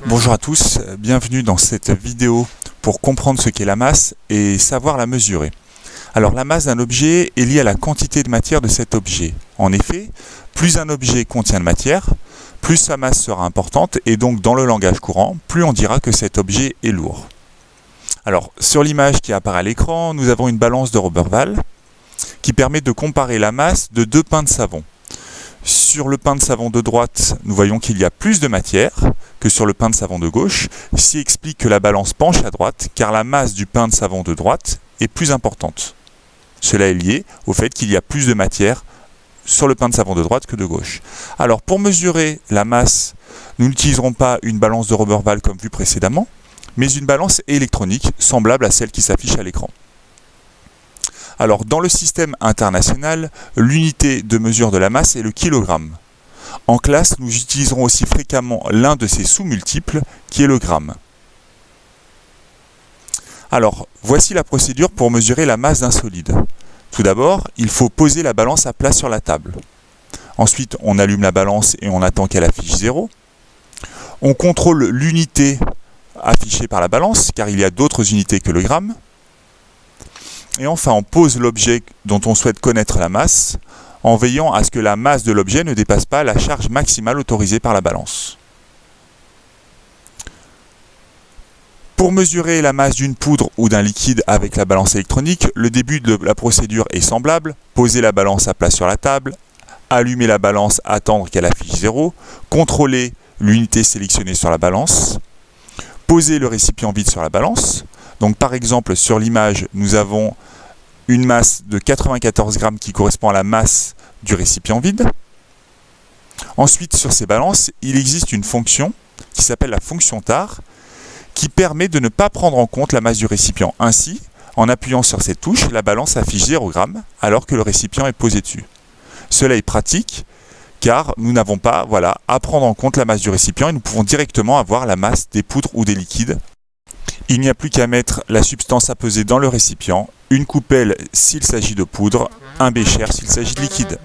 Bonjour à tous, bienvenue dans cette vidéo pour comprendre ce qu'est la masse et savoir la mesurer. Alors la masse d'un objet est liée à la quantité de matière de cet objet. En effet, plus un objet contient de matière, plus sa masse sera importante et donc dans le langage courant, plus on dira que cet objet est lourd. Alors sur l'image qui apparaît à l'écran, nous avons une balance de Roberval qui permet de comparer la masse de deux pains de savon. Sur le pain de savon de droite, nous voyons qu'il y a plus de matière que sur le pain de savon de gauche, ce qui explique que la balance penche à droite, car la masse du pain de savon de droite est plus importante. Cela est lié au fait qu'il y a plus de matière sur le pain de savon de droite que de gauche. Alors pour mesurer la masse, nous n'utiliserons pas une balance de Roberval comme vu précédemment, mais une balance électronique semblable à celle qui s'affiche à l'écran. Alors, dans le système international, l'unité de mesure de la masse est le kilogramme. En classe, nous utiliserons aussi fréquemment l'un de ses sous-multiples, qui est le gramme. Alors, voici la procédure pour mesurer la masse d'un solide. Tout d'abord, il faut poser la balance à plat sur la table. Ensuite, on allume la balance et on attend qu'elle affiche 0. On contrôle l'unité affichée par la balance, car il y a d'autres unités que le gramme. Et enfin, on pose l'objet dont on souhaite connaître la masse, en veillant à ce que la masse de l'objet ne dépasse pas la charge maximale autorisée par la balance. Pour mesurer la masse d'une poudre ou d'un liquide avec la balance électronique, le début de la procédure est semblable. Poser la balance à plat sur la table, allumer la balance, attendre qu'elle affiche 0, contrôler l'unité sélectionnée sur la balance, poser le récipient vide sur la balance. Donc par exemple, sur l'image, nous avons une masse de 94 grammes qui correspond à la masse du récipient vide. Ensuite, sur ces balances, il existe une fonction qui s'appelle la fonction TAR qui permet de ne pas prendre en compte la masse du récipient. Ainsi, en appuyant sur cette touche, la balance affiche 0 g alors que le récipient est posé dessus. Cela est pratique car nous n'avons pas à prendre en compte la masse du récipient et nous pouvons directement avoir la masse des poudres ou des liquides. Il n'y a plus qu'à mettre la substance à peser dans le récipient, une coupelle s'il s'agit de poudre, un bécher s'il s'agit de liquide.